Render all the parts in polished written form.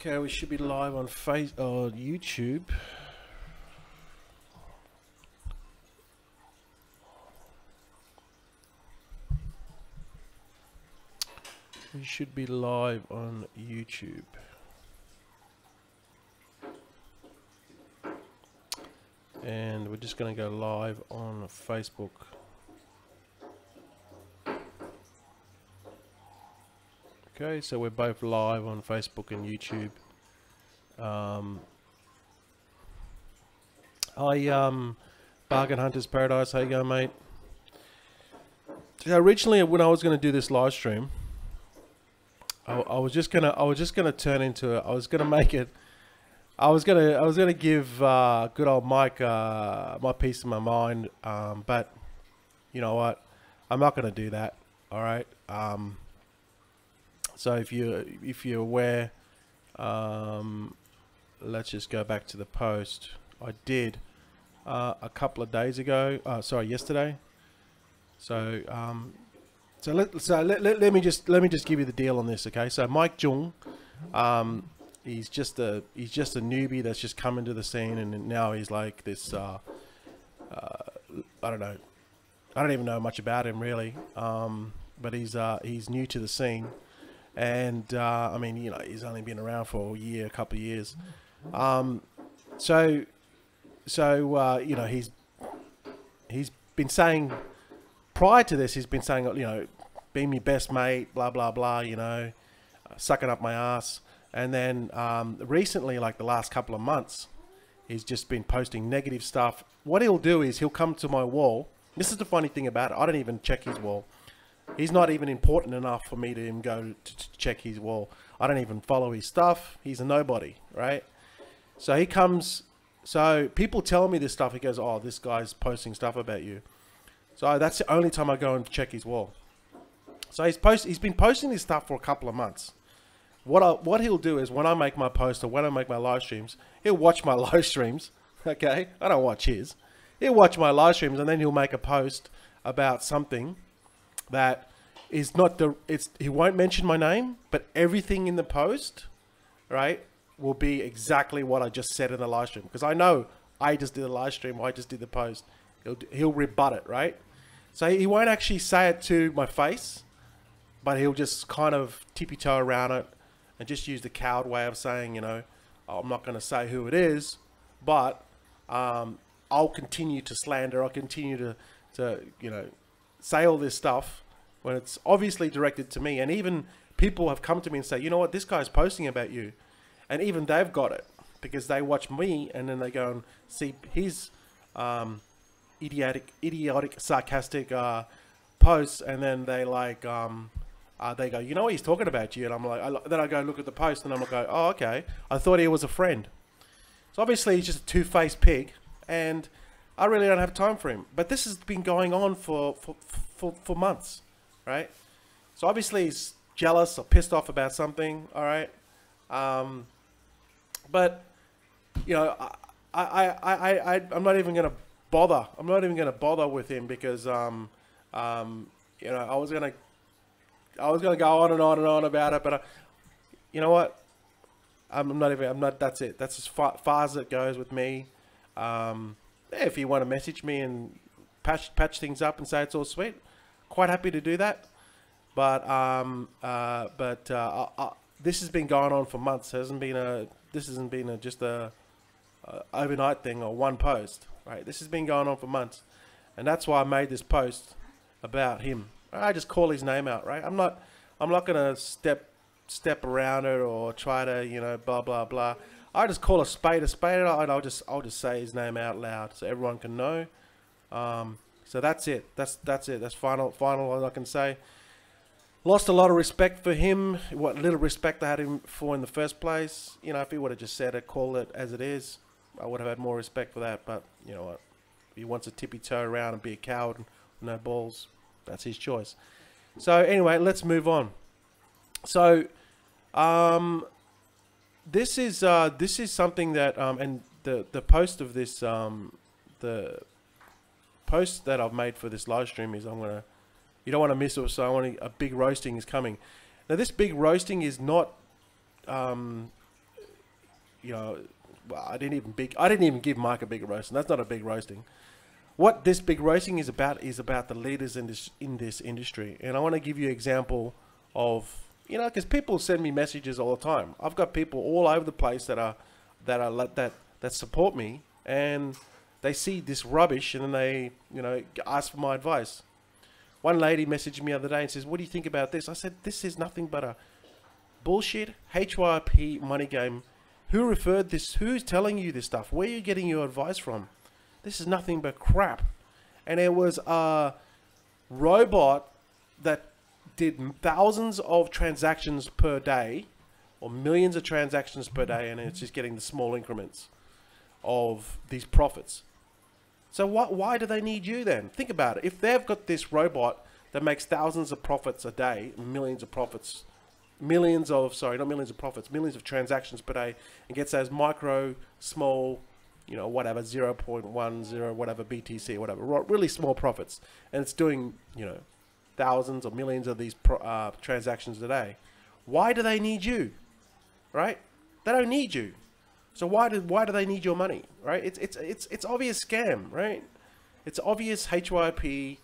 Okay, we should be live on YouTube. We should be live on YouTube. And we're just going to go live on Facebook. Okay, so we're both live on Facebook and YouTube. Hi, Bargain Hunters Paradise. How you going, mate? So originally, when I was going to do this live stream, I was just gonna turn into it. I was gonna make it. I was gonna give good old Mike my piece of my mind. But you know what? I'm not gonna do that. All right. So if you're aware, let's just go back to the post I did a couple of days ago. Sorry, yesterday. So let me just give you the deal on this, okay? So Mike Jung, he's just a newbie that's just come into the scene, and now he's like this. I don't know. I don't even know much about him really, but he's new to the scene. And I mean, you know, he's only been around for a year, a couple of years. So you know, he's been saying, prior to this, he's been saying, you know, be me best mate, blah blah blah, you know, sucking up my ass. And then recently, like the last couple of months, he's just been posting negative stuff. What he'll do is he'll come to my wall. This is the funny thing about it. I don't even check his wall. He's not even important enough for me to even go to check his wall. I don't even follow his stuff. He's a nobody, right? So he comes, so people tell me this stuff. He goes, oh, this guy's posting stuff about you. So that's the only time I go and check his wall. So he's been posting this stuff for a couple of months. What he'll do is when I make my post or when I make my live streams, he'll watch my live streams, okay? I don't watch his. He'll watch my live streams and then he'll make a post about something that is not he won't mention my name, but everything in the post, right, will be exactly what I just said in the live stream, because I know I just did the live stream, I just did the post. He'll rebut it, right? So he won't actually say it to my face, but he'll just kind of tippy-toe around it and just use the coward way of saying, you know, oh, I'm not going to say who it is, but I'll continue to slander, I'll continue to you know, say all this stuff when it's obviously directed to me. And even people have come to me and say, you know what, this guy's posting about you. And even they've got it because they watch me and then they go and see his idiotic, sarcastic posts, and then they like they go, you know what, he's talking about you. And I'm like, then I go look at the post and I'm like, oh, okay, I thought he was a friend. So obviously he's just a two-faced pig, and I really don't have time for him. But this has been going on for months, right? So obviously he's jealous or pissed off about something, all right? But you know, I'm not even gonna bother. I'm not even gonna bother with him because you know, I was gonna go on and on and on about it, but you know what? I'm not. That's it. That's as far as it goes with me. If you want to message me and patch things up and say it's all sweet, quite happy to do that. But this has been going on for months. This hasn't been just a overnight thing or one post, right? This has been going on for months, and that's why I made this post about him. I just call his name out, right? I'm not gonna step around it or try to, you know, blah blah blah. I just call a spade, and I'll just say his name out loud so everyone can know. So that's it. That's it. That's final all I can say. Lost a lot of respect for him. What little respect I had him for in the first place. You know, if he would have just said it, call it as it is, I would have had more respect for that. But you know what? If he wants to tippy-toe around and be a coward with no balls, that's his choice. So anyway, let's move on. So this is something that and the post of this the post that I've made for this live stream is you don't want to miss it, so a big roasting is coming. Now this big roasting is not you know, well, I didn't even give Mike a big roast, and that's not a big roasting. What this big roasting is about the leaders in this industry, and I want to give you an example of, you know, because people send me messages all the time. I've got people all over the place that support me, and they see this rubbish, and then they, you know, ask for my advice. One lady messaged me the other day and says, "What do you think about this?" I said, "This is nothing but a bullshit HYP money game. Who referred this? Who's telling you this stuff? Where are you getting your advice from? This is nothing but crap." And it was a robot that did thousands of transactions per day, or millions of transactions per day, and it's just getting the small increments of these profits. So why do they need you then? Think about it. If they've got this robot that makes thousands of profits a day, millions of transactions per day, and gets those micro, small, you know, whatever, 0.10, whatever, BTC, whatever, really small profits. And it's doing, you know, thousands or millions of these transactions a day. Why do they need you? Right? They don't need you. So why do they need your money? Right? It's obvious scam, right? It's obvious HYP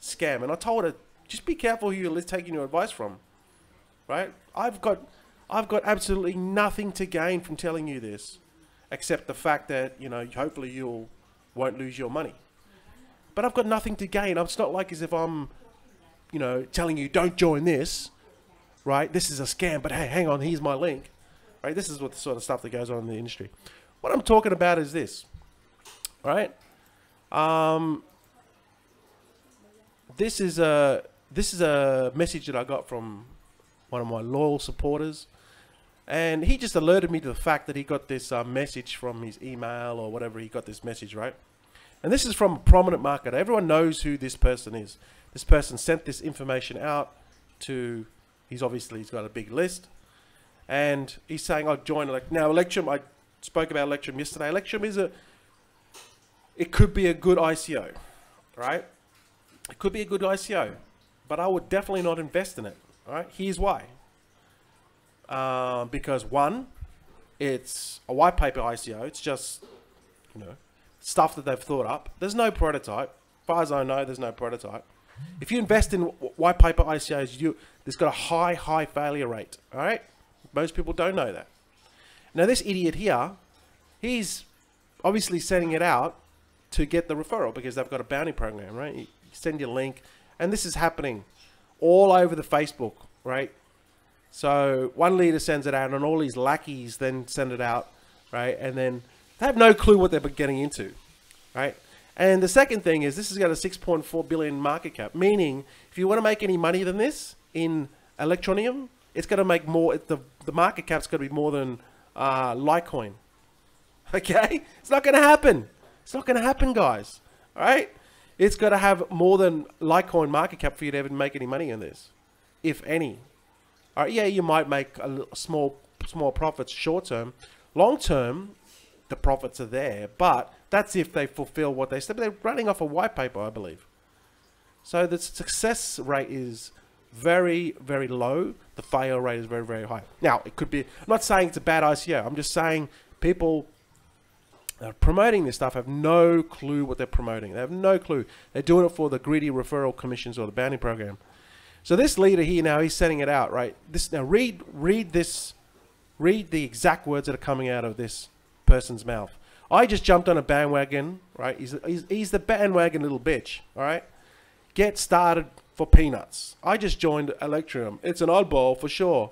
scam. And I told her, just be careful who you're taking your advice from. Right? I've got absolutely nothing to gain from telling you this, except the fact that, you know, hopefully you won't lose your money. But I've got nothing to gain. It's not like as if I'm, you know, telling you don't join this, right? This is a scam, but hey, hang on, here's my link, right? This is what the sort of stuff that goes on in the industry. What I'm talking about is this, right? This is a message that I got from one of my loyal supporters, and he just alerted me to the fact that he got this message from his email or whatever. He got this message, right? And this is from a prominent marketer. Everyone knows who this person is. This person sent this information out to, he's got a big list, and he's saying, "I'll join now Electrum." I spoke about Electrum yesterday. Electrum it could be a good ICO, right? It could be a good ICO, but I would definitely not invest in it. All right, here's why. Because one, it's a white paper ICO. It's just, you know, stuff that they've thought up. There's no prototype. As far as I know, there's no prototype. If you invest in white paper ICOs, there's got a high failure rate. All right, most people don't know that. Now this idiot here, he's obviously sending it out to get the referral because they've got a bounty program, right? You send your link, and this is happening all over the Facebook, right? So one leader sends it out, and all these lackeys then send it out, right? And then they have no clue what they're getting into, right? And the second thing is this has got a 6.4 billion market cap, meaning if you want to make any money than this in Electroneum, it's going to make more. The market cap's going to be more than Litecoin. Okay, it's not going to happen. It's not going to happen, guys. All right, it's got to have more than Litecoin market cap for you to ever make any money in this, if any. All right, yeah, you might make a small profits short term. Long term, the profits are there, but that's if they fulfill what they said. But they're running off a white paper, I believe. So the success rate is very, very low. The fail rate is very, very high. Now, it could be, I'm not saying it's a bad ICO. I'm just saying people that are promoting this stuff have no clue what they're promoting. They have no clue. They're doing it for the greedy referral commissions or the bounty program. So this leader here now, he's sending it out, right? Read the exact words that are coming out of this person's mouth. I just jumped on a bandwagon, right? He's the bandwagon little bitch, all right? Get started for peanuts. I just joined Electrum. It's an oddball for sure,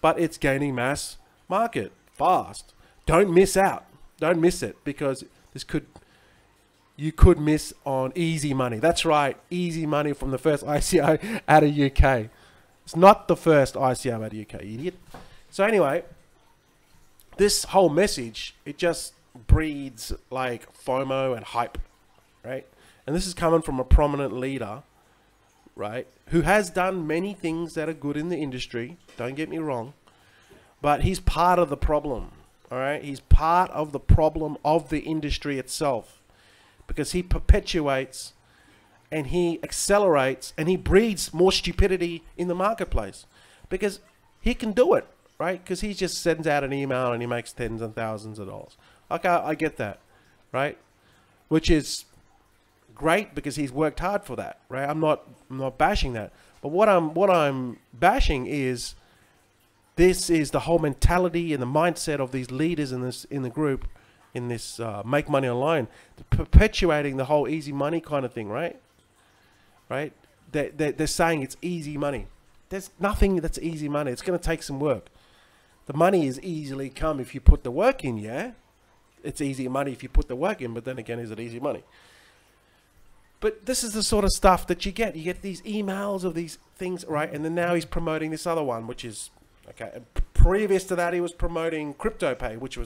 but it's gaining mass market fast. Don't miss out. Don't miss it, because you could miss on easy money. That's right, easy money from the first ICO out of UK. It's not the first ICO out of UK, idiot. So anyway, this whole message, it just breeds like FOMO and hype, right? And this is coming from a prominent leader, right, who has done many things that are good in the industry, don't get me wrong, but he's part of the problem, all right? He's part of the problem of the industry itself, because he perpetuates and he accelerates and he breeds more stupidity in the marketplace, because he can do it. right? Because he just sends out an email and he makes tens and thousands of dollars. Okay, I get that, right? Which is great because he's worked hard for that, right? I'm not bashing that, but what I'm bashing is this is the whole mentality and the mindset of these leaders in the group, in this make money online, perpetuating the whole easy money kind of thing, right? Right? They're saying it's easy money. There's nothing that's easy money. It's going to take some work. The money is easily come if you put the work in, yeah? It's easy money if you put the work in, but then again, is it easy money? But this is the sort of stuff that you get. You get these emails of these things, right? And then now he's promoting this other one, which is, okay. Previous to that, he was promoting CryptoPay, which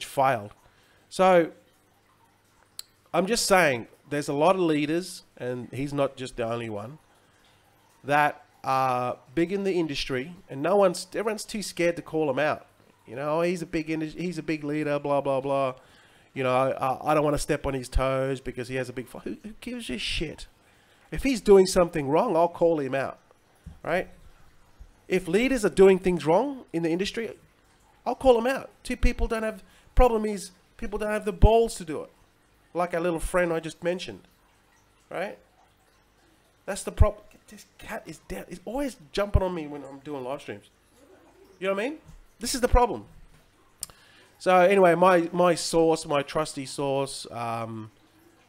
failed. So I'm just saying, there's a lot of leaders, and he's not just the only one, that are big in the industry, and everyone's too scared to call him out. You know, he's a big leader, blah blah blah. You know, I don't want to step on his toes because he has a big. Who gives a shit? If he's doing something wrong, I'll call him out, right? If leaders are doing things wrong in the industry, I'll call them out. People don't have. Problem is, people don't have the balls to do it. Like our little friend I just mentioned, right? That's the problem. This cat is dead. He's always jumping on me when I'm doing live streams. You know what I mean? This is the problem. So anyway, my source, my trusty source,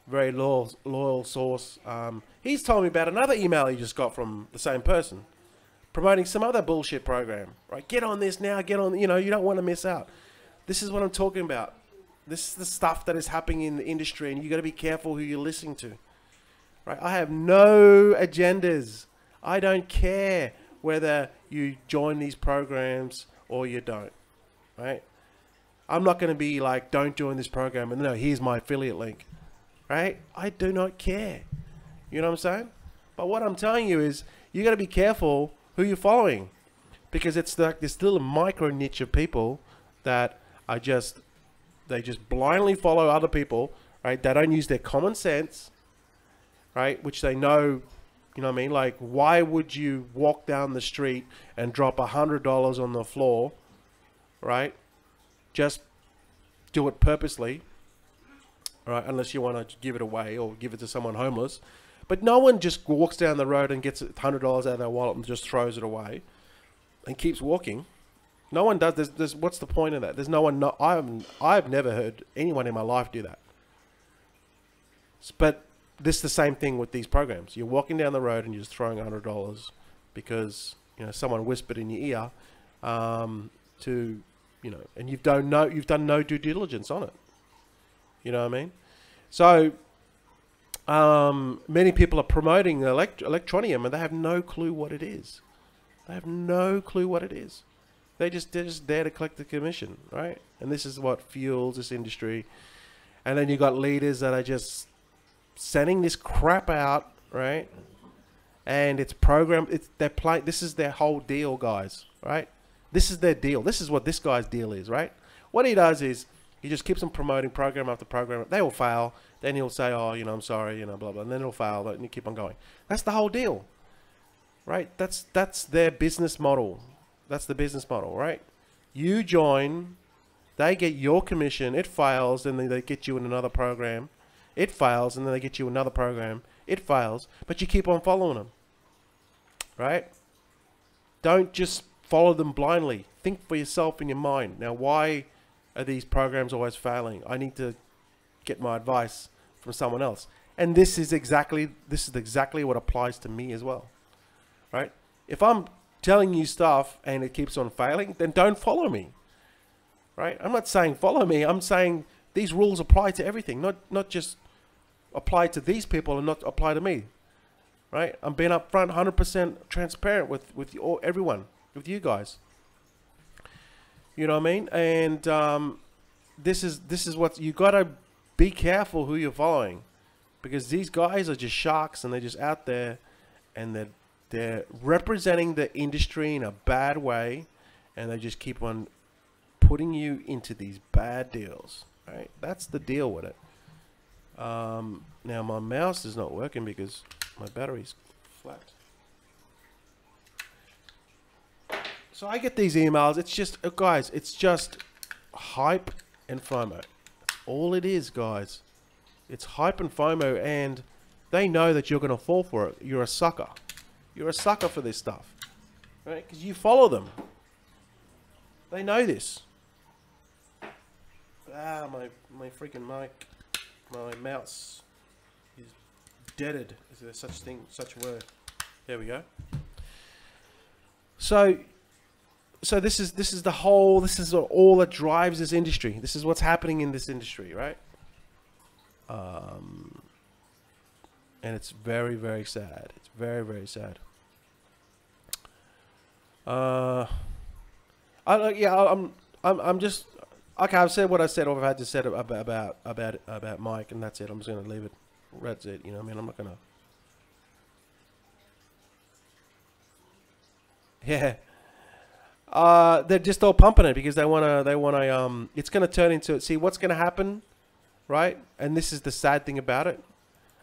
very loyal source, he's told me about another email he just got from the same person, promoting some other bullshit program. Right? Get on this now. Get on. You know, you don't want to miss out. This is what I'm talking about. This is the stuff that is happening in the industry, and you got to be careful who you're listening to. Right? I have no agendas. I don't care whether you join these programs or you don't. Right? I'm not going to be like, don't join this program, and no, here's my affiliate link. Right? I do not care. You know what I'm saying? But what I'm telling you is, you got to be careful who you're following, because it's like there's still a micro niche of people that are they just blindly follow other people, right? They don't use their common sense, right? Which they know, you know what I mean? Like, why would you walk down the street and drop $100 on the floor, right? Just do it purposely, right? Unless you want to give it away or give it to someone homeless. But no one just walks down the road and gets $100 out of their wallet and just throws it away and keeps walking. No one does. There's what's the point of that? There's no one. I've never heard anyone in my life do that. But this is the same thing with these programs. You're walking down the road and you're just throwing $100 because, you know, someone whispered in your ear, to, you know, and you've done no due diligence on it. You know what I mean? So many people are promoting Electroneum and they have no clue what it is. They have no clue what it is. They're just there to collect the commission, right? And this is what fuels this industry. And then you got leaders that are just sending this crap out, right? And it's programmed. This is their whole deal, guys, right? This is their deal. This is what this guy's deal is, right? What he does is he just keeps on promoting program after program. They will fail. Then he'll say, oh, you know, I'm sorry, you know, blah, blah. And then it'll fail. And you keep on going. That's the whole deal, right? That's their business model. That's the business model, right? You join, they get your commission, it fails, and then they get you in another program. It fails, and then they get you another program. It fails, but you keep on following them, right? Don't just follow them blindly. Think for yourself in your mind. Now, why are these programs always failing? I need to get my advice from someone else. And this is exactly what applies to me as well, right? If I'm telling you stuff and it keeps on failing, then don't follow me, right? I'm not saying follow me. I'm saying these rules apply to everything, not just apply to these people and not apply to me, right? I'm being upfront, 100% transparent with everyone, with you guys. You know what I mean? And this is what you gotta be careful who you're following, because these guys are just sharks and they're just out there and they're representing the industry in a bad way, and they just keep on putting you into these bad deals, right? That's the deal with it. Now my mouse is not working because my battery's flat. So I get these emails. It's just, guys, it's just hype and FOMO. That's all it is, guys. It's hype and FOMO, and they know that you're going to fall for it. You're a sucker. You're a sucker for this stuff, right? Because you follow them. They know this. Ah, my freaking mic, my mouse is deaded. Is there such a word? There we go. So this is the whole. This is all that drives this industry. This is what's happening in this industry, right? And it's very, very sad. It's very, very sad. I'm just okay. I've said what I said, or I've had to say about Mike, and that's it. I'm just gonna leave it. That's it. You know what I mean? I'm not gonna. Yeah. They're just all pumping it because they wanna. It's gonna turn into. See what's gonna happen, right? And this is the sad thing about it.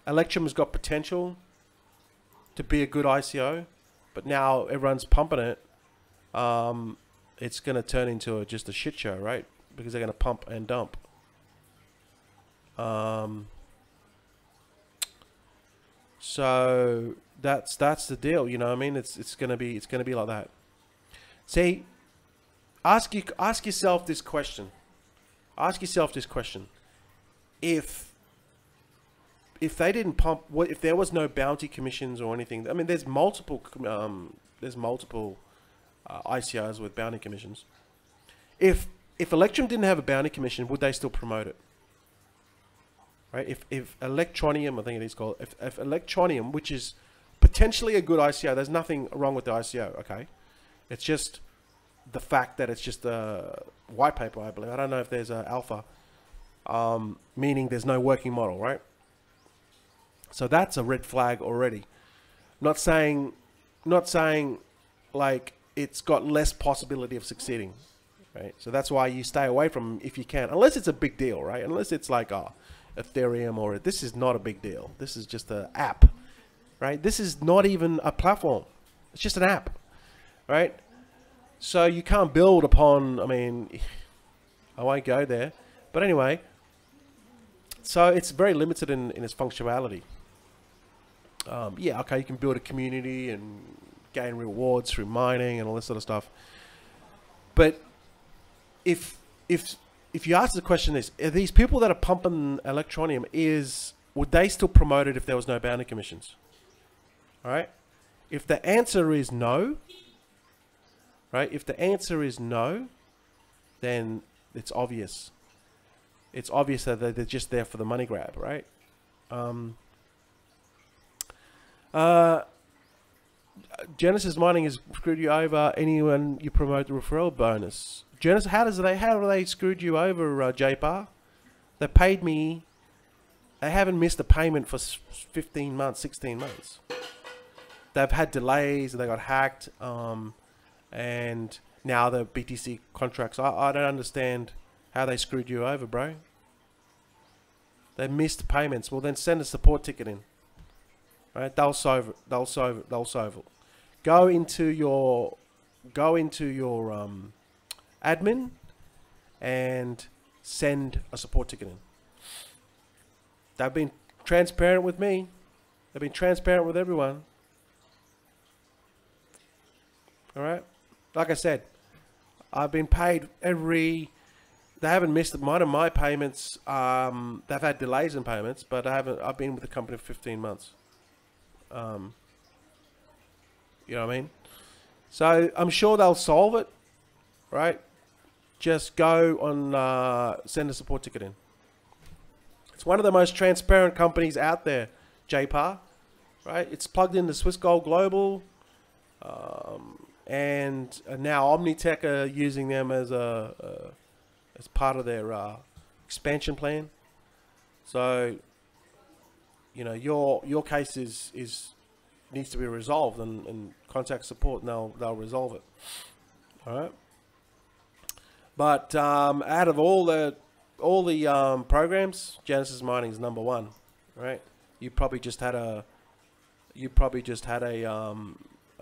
Electrum has got potential to be a good ICO, but now everyone's pumping it. It's going to turn into just a shit show, right? Because they're going to pump and dump. So that's the deal, you know what I mean? It's going to be like that. See, ask yourself this question. Ask yourself this question. If they didn't pump, if there was no bounty commissions or anything, I mean, there's multiple ICOs with bounty commissions. If Electrum didn't have a bounty commission, would they still promote it? Right? If Electronium, I think it is called, if Electronium, which is potentially a good ICO, there's nothing wrong with the ICO, okay? It's just the fact that it's just a white paper, I believe. I don't know if there's an alpha, meaning there's no working model, right? So that's a red flag already. Not saying like it's got less possibility of succeeding, right? So that's why you stay away from if you can, unless it's a big deal, right? Unless it's like Ethereum or this is not a big deal. This is just an app, right? This is not even a platform. It's just an app, right? So you can't build upon. I mean, I won't go there, but anyway. So it's very limited in its functionality. Yeah, okay, you can build a community and gain rewards through mining and all this sort of stuff. But if you ask the question is, are these people that are pumping Electronium, would they still promote it if there was no bounty commissions? All right? If the answer is no, right? If the answer is no, then it's obvious. It's obvious that they're just there for the money grab, right? Genesis Mining has screwed you over. Anyone you promote the referral bonus. Genesis, how do they screwed you over, JPAR? They paid me. They haven't missed a payment for 15 months, 16 months. They've had delays. They got hacked. And now the BTC contracts. I don't understand how they screwed you over, bro. They missed payments. Well, then send a support ticket in. Right? They'll solve it. They'll solve it. They'll solve it. Go into your admin and send a support ticket in. They've been transparent with me. They've been transparent with everyone. All right. Like I said, I've been paid every. They haven't missed mine of my payments. They've had delays in payments, but I've been with the company for 15 months. You know what I mean? So I'm sure they'll solve it, right? Just go on, send a support ticket in. It's one of the most transparent companies out there, JPAR, right? It's plugged into Swiss Gold Global, and now Omnitech are using them as as part of their expansion plan. So, you know, your case needs to be resolved, and contact support, and they'll resolve it. All right. But out of all the programs, Genesis Mining is number one, right? You probably just had a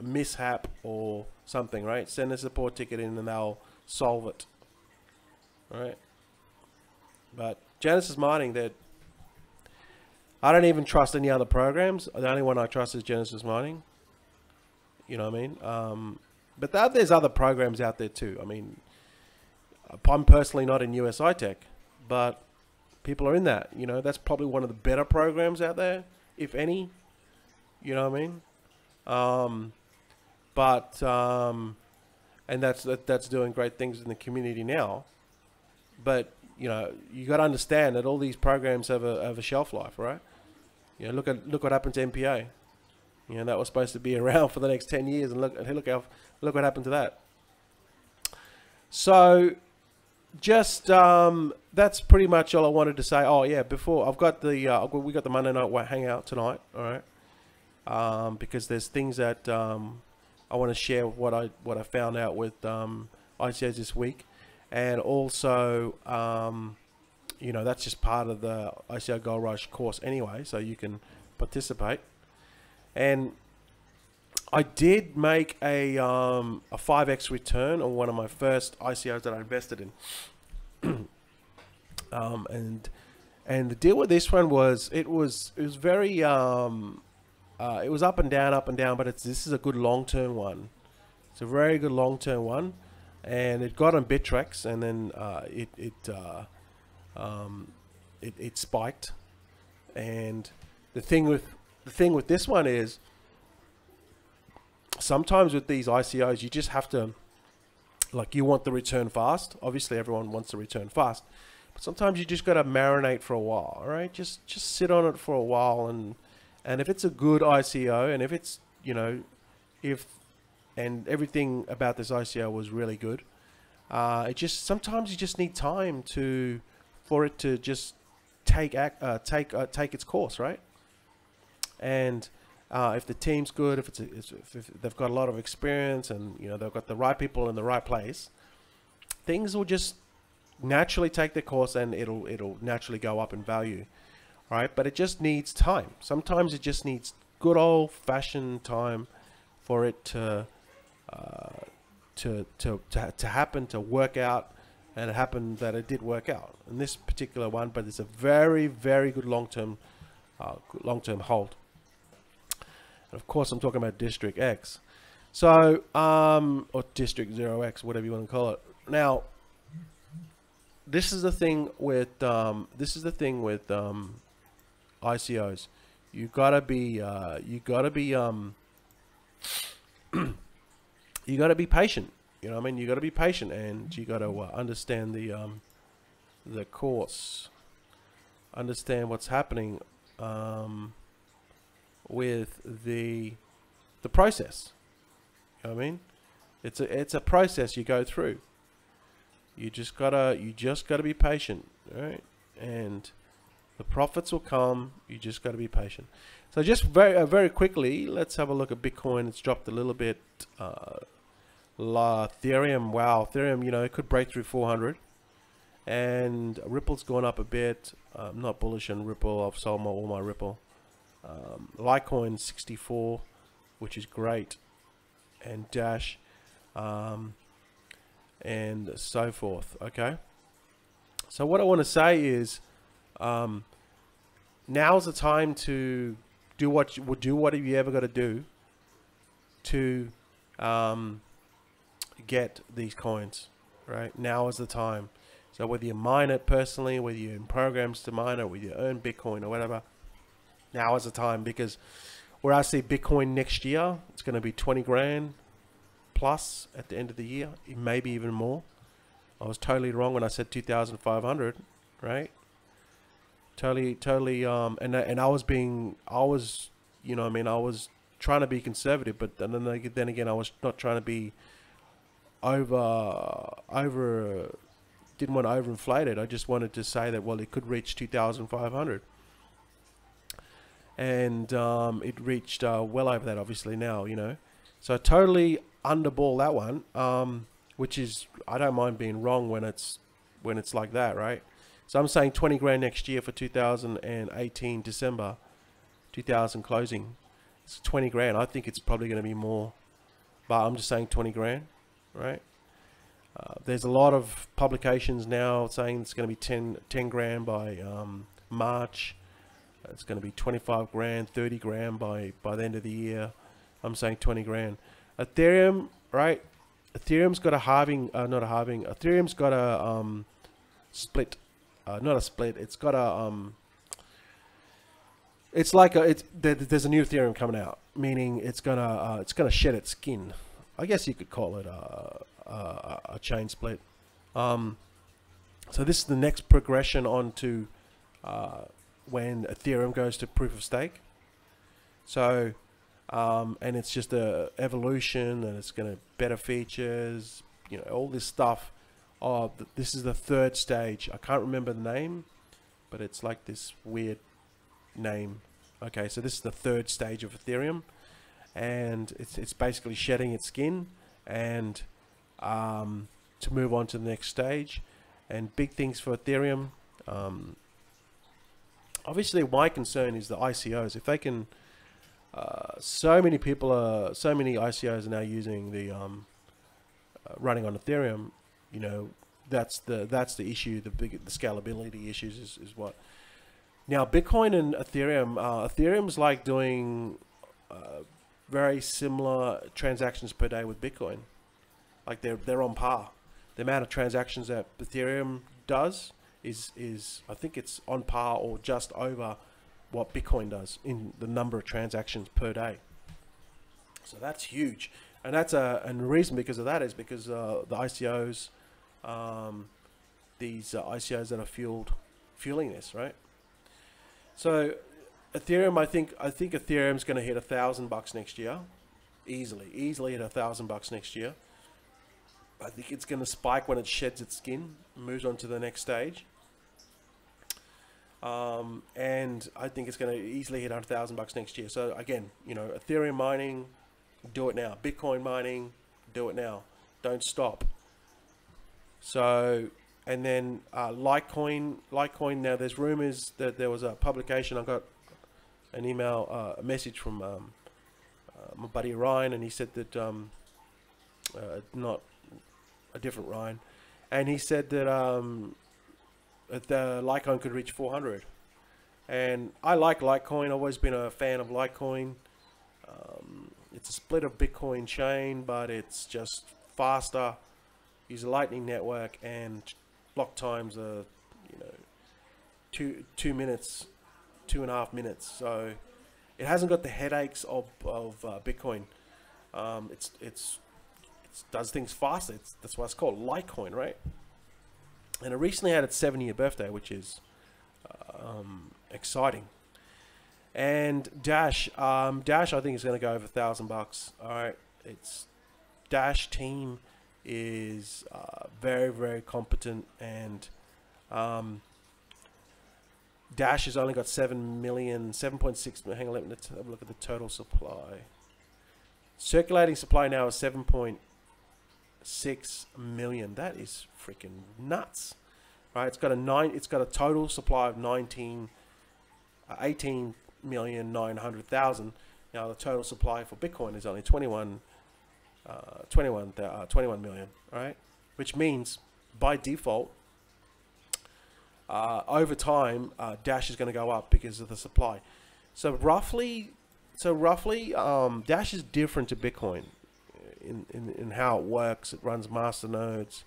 mishap or something, right? Send a support ticket in and they'll solve it, right? But Genesis Mining, I don't even trust any other programs. The only one I trust is Genesis Mining. You know what I mean? But there's other programs out there too. I mean, I'm personally not in USI Tech, but people are in that. You know, that's probably one of the better programs out there, if any. You know what I mean? And that's doing great things in the community now. But you know, you got to understand that all these programs have a shelf life, right? You know, look what happened to MPA. You know, that was supposed to be around for the next 10 years, and look what happened to that. So, just that's pretty much all I wanted to say. Oh yeah, before we got the Monday night hangout tonight, all right? Because there's things that I want to share what I found out with ICOs this week, and also you know, that's just part of the ICO Gold Rush course anyway, so you can participate. And I did make a 5x return on one of my first ICOs that I invested in. And the deal with this one was it was very it was up and down, but this is a good long-term one. It's a very good long-term one, and it got on Bittrex, and then it spiked. And the thing with this one is, sometimes with these ICOs, you just have to, like, you want the return fast. Obviously, everyone wants the return fast, but sometimes you just got to marinate for a while, all right? Just sit on it for a while, and if it's a good ICO, and if it's, you know, and everything about this ICO was really good, sometimes you just need time for it to just take its course, right? And if the team's good, if they've got a lot of experience, and you know, they've got the right people in the right place, things will just naturally take their course, and it'll naturally go up in value, right? But it just needs time. Sometimes it just needs good old-fashioned time for it to happen, to work out. And it happened that it did work out in this particular one, but it's a very, very good long-term hold. And of course, I'm talking about District X, so or District 0X, whatever you want to call it. Now, this is the thing with ICOs. You gotta be patient. You know what I mean? You got to be patient, and you got to understand the course, understand what's happening with the process. You know what I mean? It's a process you go through. You just gotta be patient, right? And the profits will come. You just gotta be patient. So just very quickly, let's have a look at Bitcoin. It's dropped a little bit. Ethereum, wow, Ethereum, you know, it could break through 400, and Ripple's gone up a bit. I'm not bullish on Ripple. I've sold all my Ripple. Litecoin 64, which is great, and Dash, and so forth. Okay, so what I want to say is, now's the time to do what you ever got to do to get these coins, right? Now is the time. So whether you mine it personally, whether you're in programs to mine it, whether you earn Bitcoin or whatever, now is the time, because where I see Bitcoin next year, it's going to be 20 grand plus at the end of the year, maybe even more. I was totally wrong when I said 2,500, right? Totally, and I was, you know what I mean, I was trying to be conservative, but then again, I was not trying to be didn't want to overinflate it. I just wanted to say that, well, it could reach 2,500, and it reached well over that, obviously, now, you know. So totally underball that one, which is, I don't mind being wrong when it's like that, right? So I'm saying 20 grand next year for 2018 December 2000 closing. It's 20 grand. I think it's probably going to be more. but I'm just saying 20 grand, right? There's a lot of publications now saying it's going to be 10 grand by March. It's going to be 25 grand, 30 grand by the end of the year. I'm saying 20 grand. Ethereum, right? Ethereum's got a halving, not a halving. Ethereum's got a split, not a split. It's got a it's like there's a new Ethereum coming out, meaning it's gonna shed its skin. I guess you could call it a chain split. So this is the next progression on to when Ethereum goes to proof of stake. So, and it's just a evolution, and it's going to better features, all this stuff. This is the third stage. I can't remember the name, but it's like this weird name. Okay, so this is the third stage of Ethereum, and it's basically shedding its skin and to move on to the next stage. And big things for Ethereum. Obviously, my concern is the ICOs. If they can, so many ICOs are now using the running on Ethereum. That's the issue. The scalability issues is what. Now, Bitcoin and Ethereum. Ethereum's like doing very similar transactions per day with Bitcoin. Like they're on par. The amount of transactions that Ethereum does is I think it's on par or just over what Bitcoin does in the number of transactions per day. So that's huge, and and the reason because of that is because the ICOs, these ICOs that are fueling this, right? So Ethereum, I think Ethereum's going to hit $1,000 next year, easily hit $1,000 next year. I think it's going to spike when it sheds its skin, moves on to the next stage. And I think it's going to easily hit $100,000 next year. So again, Ethereum mining, do it now. Bitcoin mining, do it now. Don't stop. So, and then Litecoin. Now there's rumors that there was a publication. I got an email, a message from my buddy Ryan, and he said that not a different Ryan, and he said that the Litecoin could reach 400. And I like Litecoin. I've always been a fan of Litecoin. It's a split of Bitcoin chain, but it's just faster. Use a Lightning network, and block times are 2 minutes, 2.5 minutes. So it hasn't got the headaches of Bitcoin. It does things faster. That's why it's called Litecoin, right? And it recently had its 7-year birthday, which is exciting. And Dash, I think is going to go over $1,000. All right, its Dash team is very, very competent, and Dash has only got 7.6 million. Hang on, let's have a look at the total supply. Circulating supply now is 7.6 million. That is freaking nuts, right? It's got a total supply of 18,900,000. Now the total supply for Bitcoin is only 21 million, right? Which means by default, over time, Dash is going to go up because of the supply. So roughly, Dash is different to Bitcoin in how it works. It runs master nodes,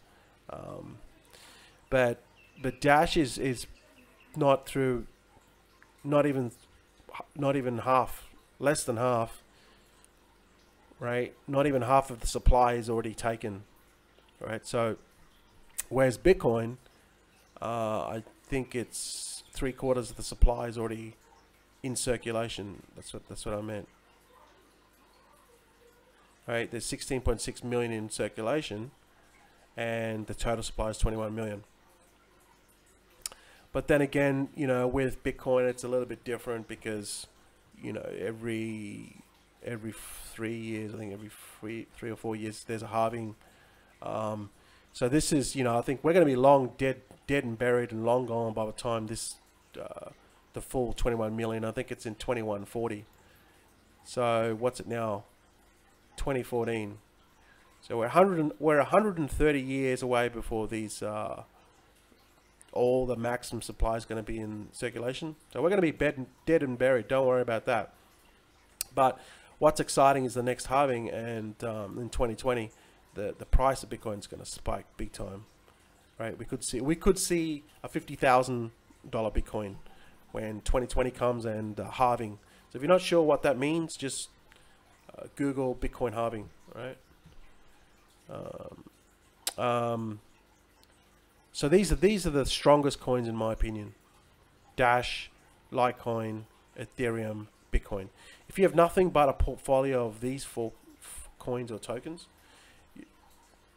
but Dash is not through, not even half, less than half, right? Not even half of the supply is already taken, right? So whereas Bitcoin, I think it's 3/4 of the supply is already in circulation. That's what I meant. Right, there's 16.6 million in circulation, and the total supply is 21 million. But then again, with Bitcoin, it's a little bit different because, every 3 years, I think every 3 or 4 years, there's a halving. So this is, I think we're going to be long dead and buried and long gone by the time this, the full 21 million. I think it's in 2140. So what's it now? 2014. So we're 130 years away before these all the maximum supply is going to be in circulation. So we're going to be dead and buried. Don't worry about that. But what's exciting is the next halving, and in 2020, the price of Bitcoin is going to spike big time, right? We could see a $50,000 Bitcoin when 2020 comes and halving. So if you're not sure what that means, just Google Bitcoin halving, right? So these are the strongest coins in my opinion: Dash, Litecoin, Ethereum, Bitcoin. If you have nothing but a portfolio of these four coins or tokens,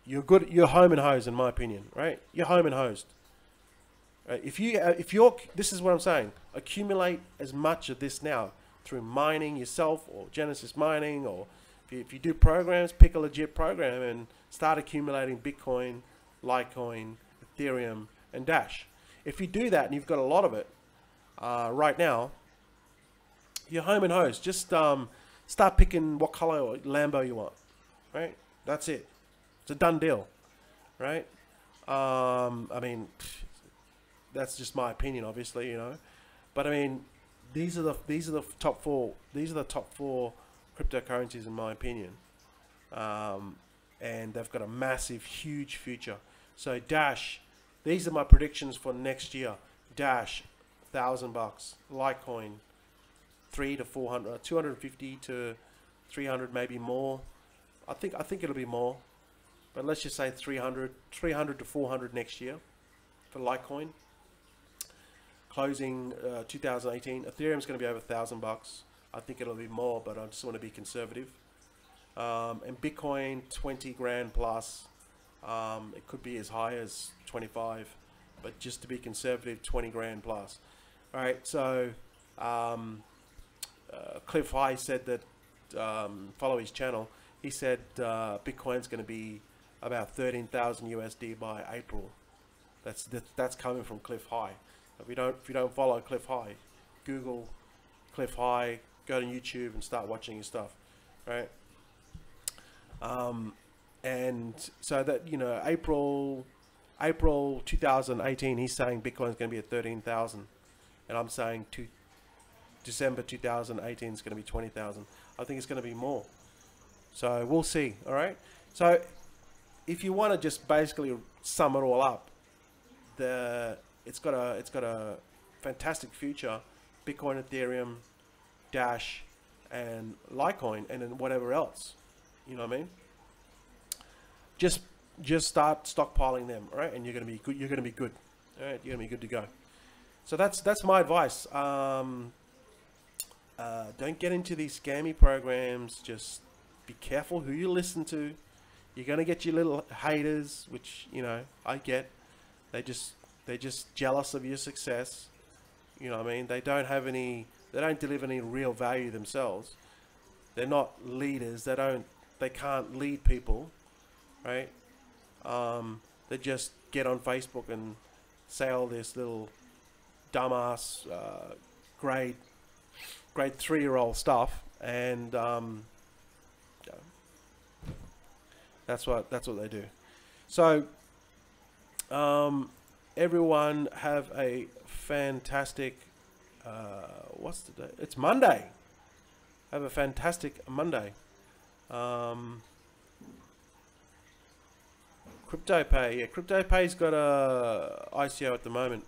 you're good. You're home and hosed, in my opinion, right? You're home and hosed. Right? If you're, this is what I'm saying. Accumulate as much of this now through mining yourself or Genesis Mining, or if you do programs, pick a legit program and start accumulating Bitcoin, Litecoin, Ethereum, and Dash. If you do that and you've got a lot of it right now, you're home and hosed. Just start picking what color Lambo you want, right? That's it. It's a done deal, right? I mean, that's just my opinion, obviously, you know. But I mean, these are the top four. These are the top four cryptocurrencies in my opinion, and they've got a massive, huge future. So Dash, these are my predictions for next year. Dash, $1,000. Litecoin, 300 to 400, 250 to 300, maybe more. I think it'll be more, but let's just say 300 to 400 next year for Litecoin. Closing 2018. Ethereum's going to be over $1,000. I think it'll be more, but I just want to be conservative. And Bitcoin, 20 grand plus. It could be as high as 25, but just to be conservative, 20 grand plus. All right, so Cliff High said that, follow his channel, he said Bitcoin's going to be about 13,000 USD by April. That's coming from Cliff High. If you don't follow Cliff High, Google Cliff High, go to YouTube and start watching his stuff, right? And so that, you know, April 2018, he's saying Bitcoin's going to be at 13,000, and I'm saying December 2018 is going to be 20,000. I think it's going to be more. So we'll see. All right. So if you want to just basically sum it all up, it's got a fantastic future. Bitcoin, Ethereum, Dash, and Litecoin, and then whatever else. You know what I mean? Just start stockpiling them, all right? And you're gonna be good. You're gonna be good. All right, you're gonna be good to go. So that's my advice. Don't get into these scammy programs. Just be careful who you listen to. You're gonna get your little haters, which, you know, I get. They're just jealous of your success. You know what I mean? They don't deliver any real value themselves. They're not leaders. They can't lead people, right? They just get on Facebook and say all this little dumbass grade 3-year-old stuff, and that's what they do. So everyone have a fantastic what's the day? It's Monday. Have a fantastic Monday. CryptoPay, yeah, CryptoPay's got a ICO at the moment.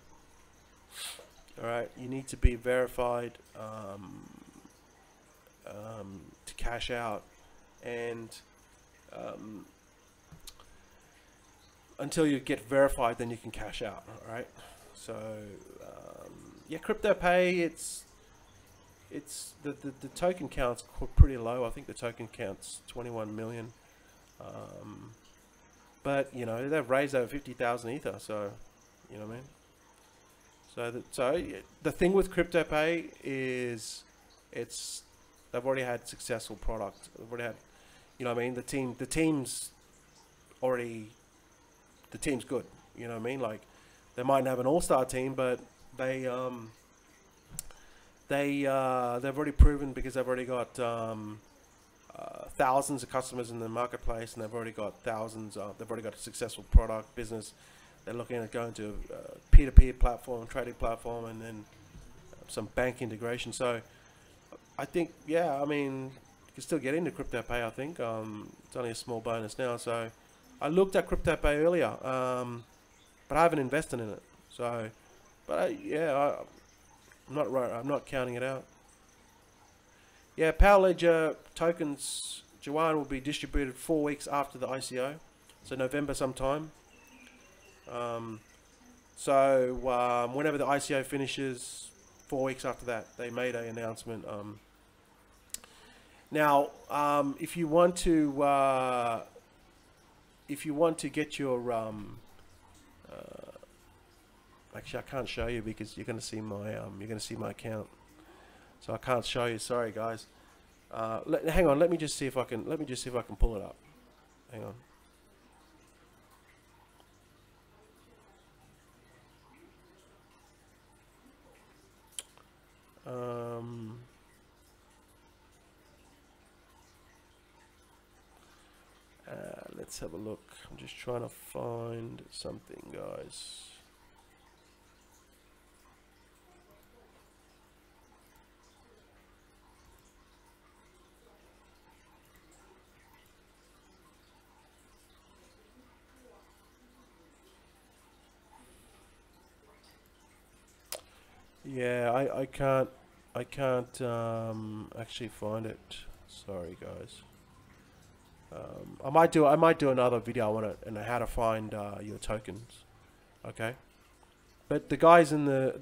All right, you need to be verified to cash out, and until you get verified, then you can cash out. All right, so yeah, CryptoPay, it's the token count's pretty low. I think the token count's 21 million. But you know, they've raised over 50,000 Ether, so you know what I mean. So the thing with CryptoPay is they've already had successful product. They've already had, you know what I mean. The team's good. You know what I mean. Like, they might have an all-star team, but they've already proven, because they've already got thousands of customers in the marketplace, and they've already got thousands. They've already got a successful product business. They're looking at going to a peer-to-peer platform, trading platform, and then some bank integration. So I think, yeah, I mean, you can still get into CryptoPay. I think it's only a small bonus now. So I looked at CryptoPay earlier, but I haven't invested in it. So, but I'm not counting it out. Yeah, Power Ledger tokens, Juan, will be distributed 4 weeks after the ICO, so November sometime. Whenever the ICO finishes, 4 weeks after that, they made an announcement. Now, if you want to get your actually, I can't show you because you're going to see my account, so I can't show you. Sorry, guys. Hang on. Let me just see if I can pull it up. Hang on. Let's have a look. I'm just trying to find something, guys. Yeah, I can't actually find it. Sorry, guys. I might do another video on it and how to find your tokens. Okay, but the guys in the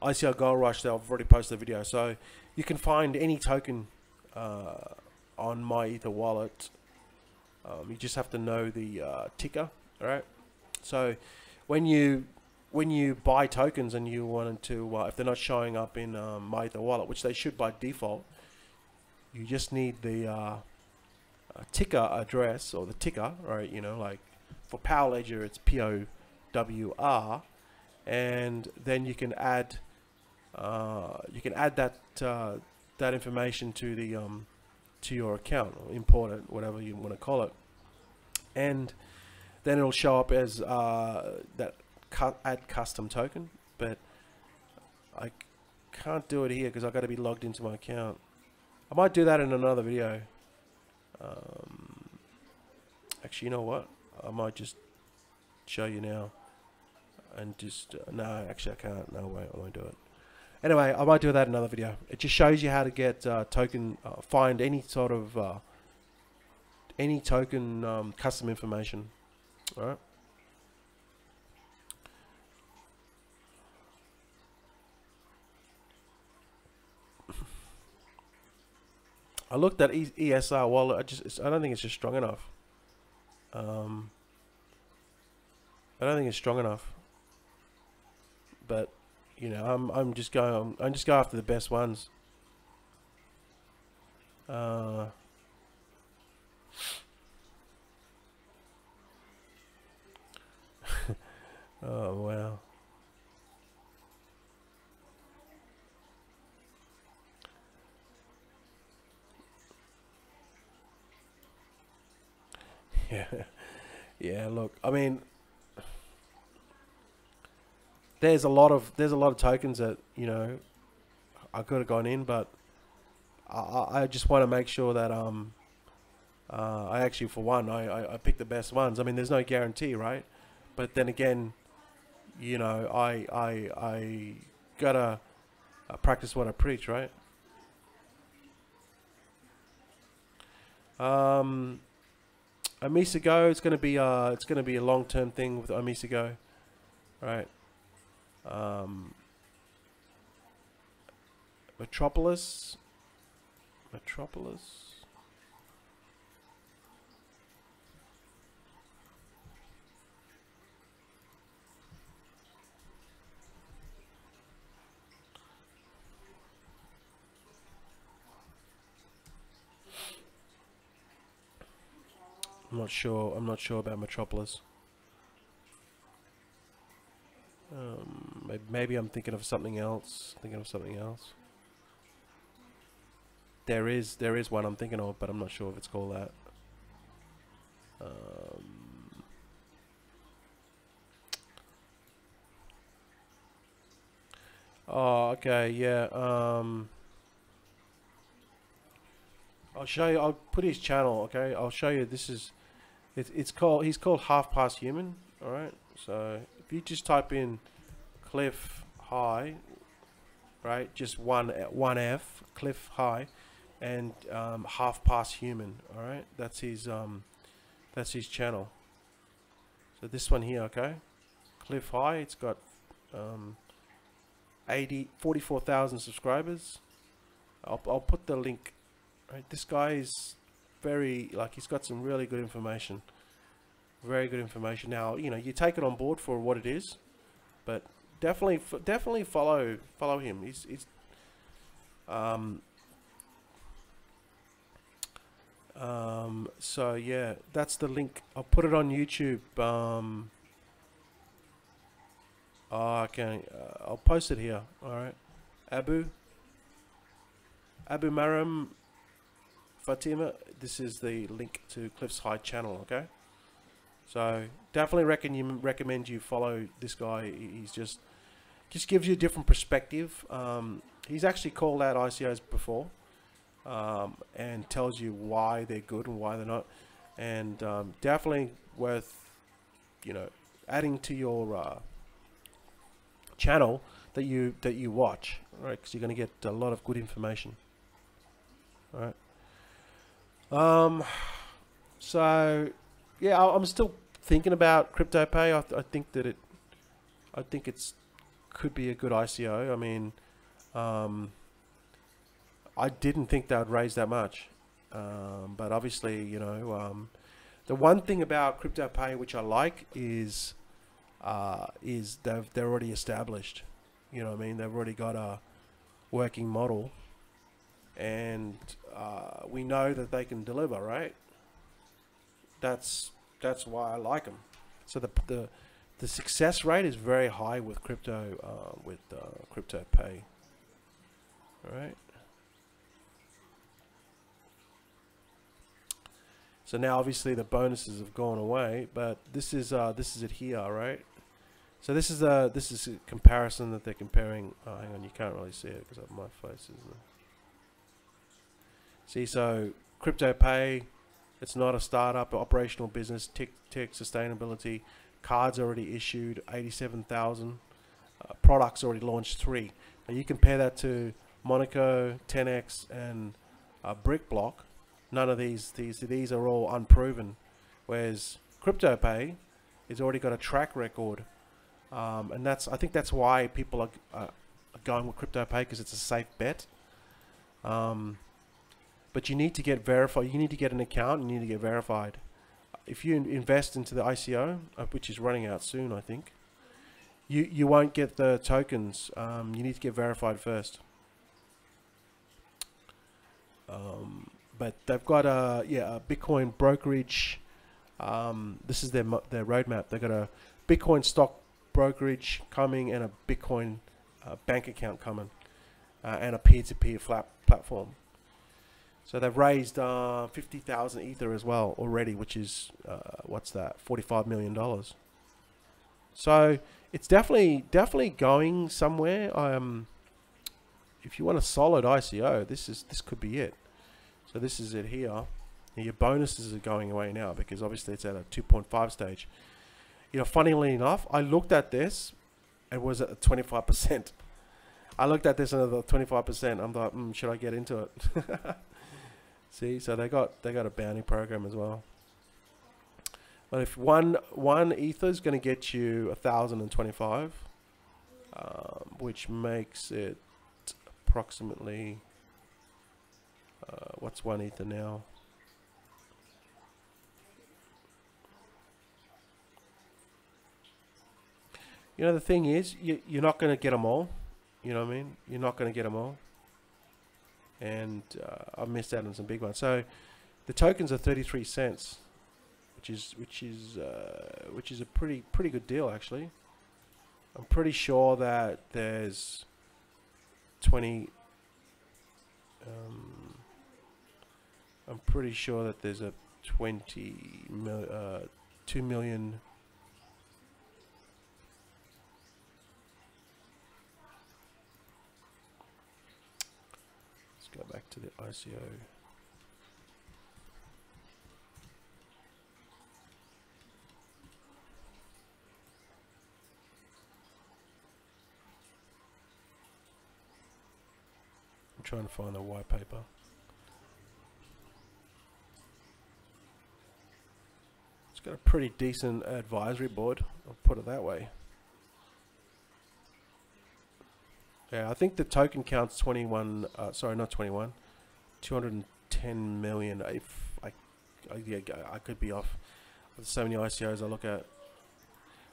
ICO Gold Rush, they've already posted a video, so you can find any token on My Ether wallet. You just have to know the ticker. All right. So when you buy tokens and you wanted to, if they're not showing up in My Ether wallet, which they should by default, you just need the ticker address or the ticker, right? You know, like for Power Ledger, it's POWR, and then you can add that that information to the to your account, or import it, whatever you want to call it, and then it'll show up as that add custom token. But I can't do it here because I've got to be logged into my account. I might do that in another video. Actually, you know what? I might just show you now. And just no, actually I can't. No way, I won't do it. Anyway, I might do that in another video. It just shows you how to get token, find any sort of any token custom information. All right. I looked at ESR wallet. I don't think it's just strong enough. I don't think it's strong enough. But you know, I'm just going after the best ones. Oh wow. Yeah, yeah. Look, I mean, there's a lot of tokens that, you know, I could have gone in, but I just want to make sure that I actually, for one, I pick the best ones. I mean, there's no guarantee, right? But then again, you know, I gotta practice what I preach, right? Amisego, it's gonna be a long-term thing with Amisego, right? Metropolis. I'm not sure about Metropolis. Maybe I'm thinking of something else. There is one I'm thinking of, but I'm not sure if it's called that. Oh, okay, yeah. I'll show you. I'll put his channel. Okay, I'll show you. This is. It's called. He's called Half Past Human. All right. So if you just type in Cliff High, right? Just one F, Cliff High, and Half Past Human. All right. That's his channel. So this one here, okay, Cliff High. It's got 44,000 subscribers. I'll put the link. Right, this guy is very, like, he's got some really good information. Very good information. Now, you know, you take it on board for what it is, but definitely follow him. He's so yeah, that's the link. I'll put it on YouTube. Okay, I'll post it here. All right, Abu Maram Fatima. This is the link to Cliff's High channel. Okay, so definitely recommend you follow this guy. He's just gives you a different perspective. He's actually called out ICOs before, and tells you why they're good and why they're not, and definitely worth, you know, adding to your channel that you watch, right? Because you're going to get a lot of good information. All right. So yeah, I'm still thinking about CryptoPay. I think that it's could be a good ICO. I mean, I didn't think they would raise that much, but obviously, you know, the one thing about CryptoPay which I like is they're already established. You know what I mean? They've already got a working model, and we know that they can deliver, right? That's why I like them. So the success rate is very high with CryptoPay. All right. So now obviously the bonuses have gone away, but this is it here, right? So this is a comparison that they're comparing. Oh, hang on, you can't really see it because my face is there. See, so CryptoPay, it's not a startup, operational business, tech sustainability, cards already issued, 87,000, products already launched 3. Now you compare that to Monaco, 10x, and BrickBlock. None of these are all unproven, whereas CryptoPay has already got a track record, and I think that's why people are going with CryptoPay, because it's a safe bet. But you need to get verified. You need to get an account. And you need to get verified. If you invest into the ICO, which is running out soon, I think, you won't get the tokens. You need to get verified first. But they've got a Bitcoin brokerage. This is their roadmap. They've got a Bitcoin stock brokerage coming, and a Bitcoin bank account coming, and a peer-to-peer platform. So they've raised 50,000 Ether as well already, which is what's that? $45 million. So it's definitely going somewhere. If you want a solid ICO, this could be it. So this is it here. Now your bonuses are going away now because obviously it's at a 2.5 stage. You know, funnily enough, I looked at this. It was at 25%. I looked at this and at 25%. I'm like, should I get into it? See, so they got a bounty program as well. But if one Ether is going to get you 1,025, which makes it approximately what's one Ether now? You know, the thing is, you're not going to get them all. You know what I mean? You're not going to get them all. And I missed out on some big ones. So the tokens are 33 cents, which is a pretty good deal actually. I'm pretty sure that there's 20. I'm pretty sure that there's a 2 million. Let's go back to the ICO. I'm trying to find the white paper. It's got a pretty decent advisory board, I'll put it that way. Yeah, I think the token count's 21, sorry, not 21, 210 million. If yeah, I could be off. There's so many ICOs I look at.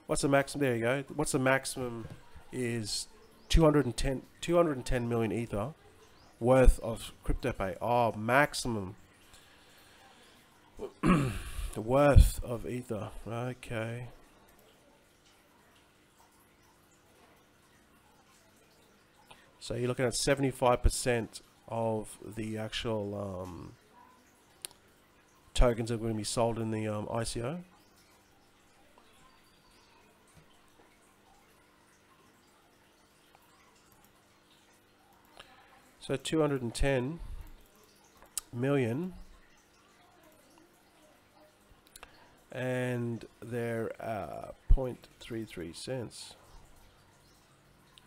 What's the maximum? There you go. What's the maximum is 210 million Ether worth of CryptoPay. Oh, maximum. The worth of Ether. Okay. So you're looking at 75% of the actual tokens that are going to be sold in the ICO. So 210 million, and they're 0.33 cents.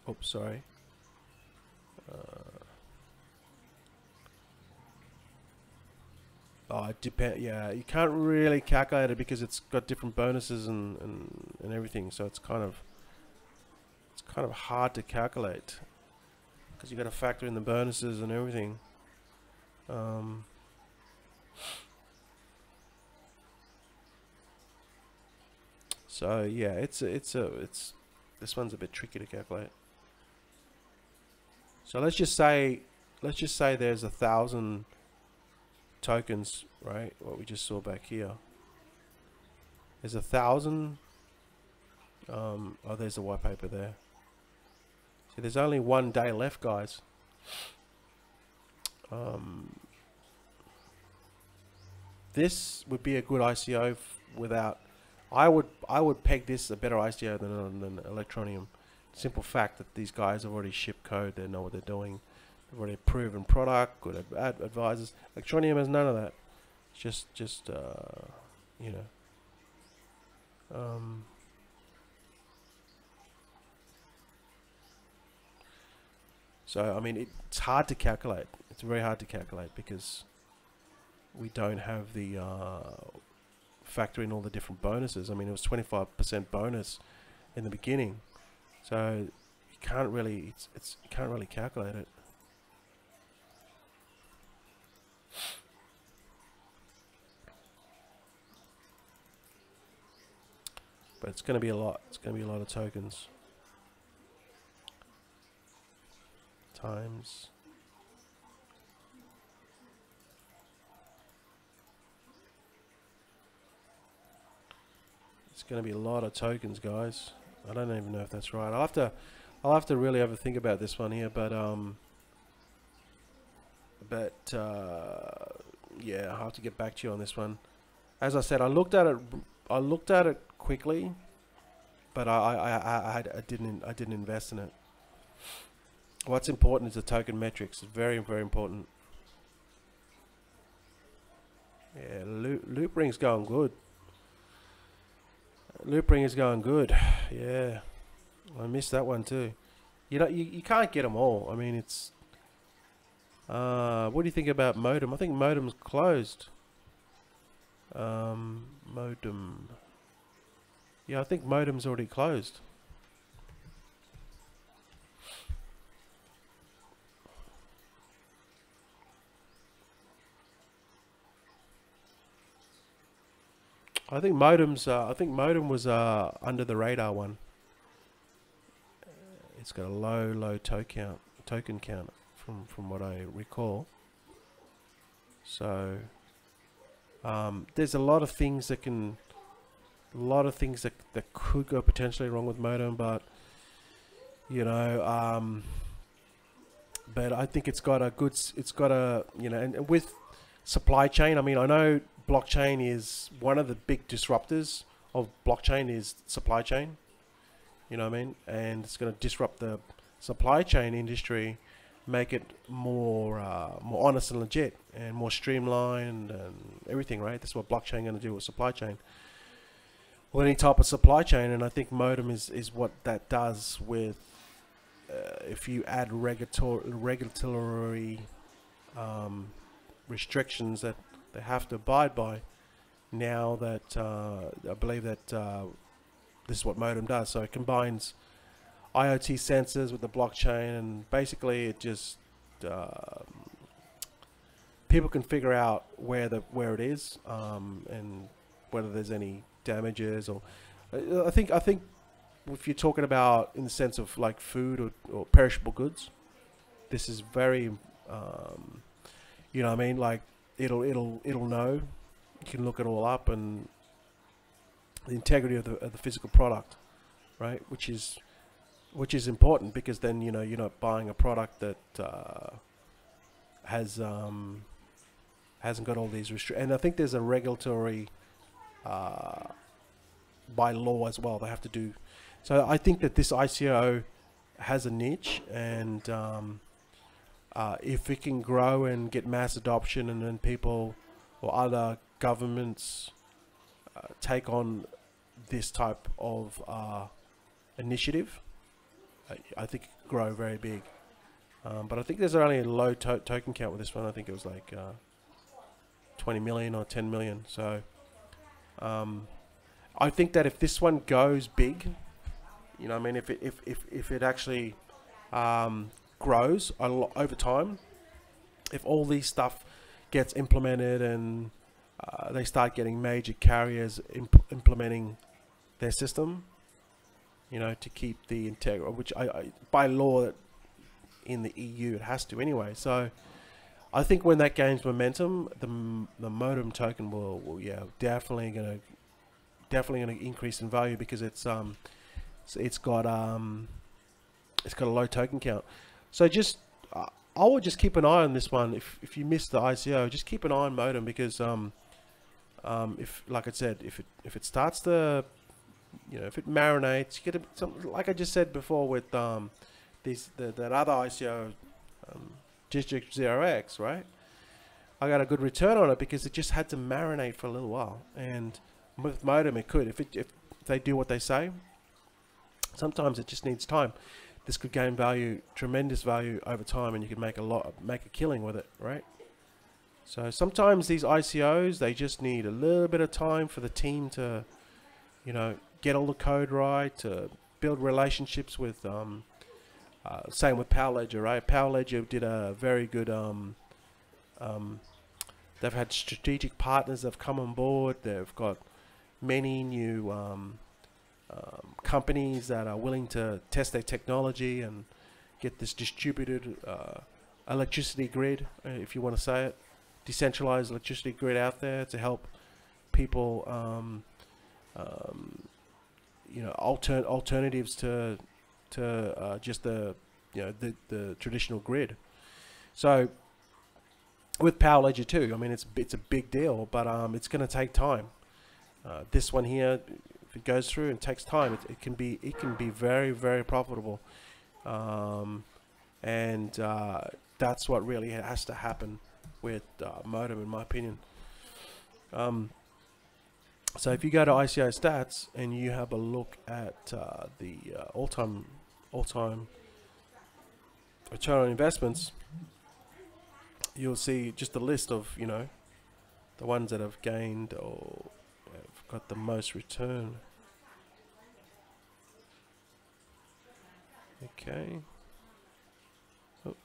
Oops, sorry. Oh, it depends. Yeah, you can't really calculate it because it's got different bonuses and everything. So it's kind of hard to calculate because you got to factor in the bonuses and everything. So yeah, it's this one's a bit tricky to calculate. So let's just say there's 1,000 tokens, right? What we just saw back here. There's 1,000. Oh, there's the white paper there. See, there's only 1 day left, guys. This would be a good ICO without. I would peg this a better ICO than Electroneum. Simple fact that these guys have already shipped code, they know what they're doing, they've already proven product, good advisors. Electroneum has none of that. It's just you know. So I mean, it's hard to calculate. It's very hard to calculate because we don't have the factor in all the different bonuses. I mean, it was 25% bonus in the beginning. So you can't really, you can't really calculate it. But it's going to be a lot. It's going to be a lot of tokens. Times. It's going to be a lot of tokens, guys. I don't even know if that's right. I'll have to really have a think about this one here, but yeah, I'll have to get back to you on this one. As I said, I looked at it quickly, but I didn't invest in it. What's important is the token metrics. It's very, very important. Yeah, Loopring's going good. Loopring is going good. Yeah, I missed that one too. You know, you can't get them all. I mean, it's. What do you think about Modem? I think Modem's closed. Modem. Yeah, I think Modem's already closed. I think Modem was under the radar one. It's got a low token count from what I recall. So there's a lot of things that could go potentially wrong with Modem, but you know, but I think it's got a, you know, and with supply chain. I mean, I know blockchain is one of the big disruptors of blockchain is supply chain. You know what I mean? And it's going to disrupt the supply chain industry, make it more honest and legit, and more streamlined and everything. Right? That's what blockchain going to do with supply chain. Well, any type of supply chain, and I think Modem is what that does with. If you add regulatory restrictions that they have to abide by, now that I believe that this is what Modem does. So it combines IoT sensors with the blockchain, and basically it just people can figure out where it is, and whether there's any damages or I think if you're talking about in the sense of like food or perishable goods, this is very you know what I mean, like it'll know. You can look it all up, and the integrity of the physical product, right, which is important, because then you know you're not buying a product that hasn't got all these restrictions. And I think there's a regulatory by law as well they have to do. So I think that this ICO has a niche, and if it can grow and get mass adoption, and then people or other governments take on this type of initiative, I think it could grow very big. But I think there's only a low token count with this one. I think it was like 20 million or 10 million. So I think that if this one goes big, you know, I mean, if it actually grows over time, if all these stuff gets implemented, and they start getting major carriers implementing their system, you know, to keep the integrity, which I by law in the EU it has to anyway. So I think when that gains momentum, the Modem token will definitely gonna increase in value, because it's got a low token count. So just I would just keep an eye on this one. If you missed the ICO, just keep an eye on Modem, because if, like I said, if it starts to, you know, if it marinates, you get like I just said before with that other ICO, District 0x, right? I got a good return on it because it just had to marinate for a little while, and with Modem it could, if they do what they say. Sometimes it just needs time. This could gain value, tremendous value over time, and you can make a killing with it, right? So sometimes these ICOs, they just need a little bit of time for the team to, you know, get all the code right, to build relationships with, same with Power Ledger, right? Power Ledger did a very good, they've had strategic partners that have come on board. They've got many new companies that are willing to test their technology and get this distributed electricity grid, if you want to say it, decentralized electricity grid out there to help people, you know, alternatives to just the, you know, the traditional grid. So with Power Ledger too, I mean, it's a big deal, but it's going to take time. This one here, if it goes through and takes time, it can be very, very profitable, and that's what really has to happen with Modem, in my opinion. So if you go to ICO stats and you have a look at the all-time return on investments, you'll see just a list of, you know, the ones that have gained or have got the most return. Okay. Oh.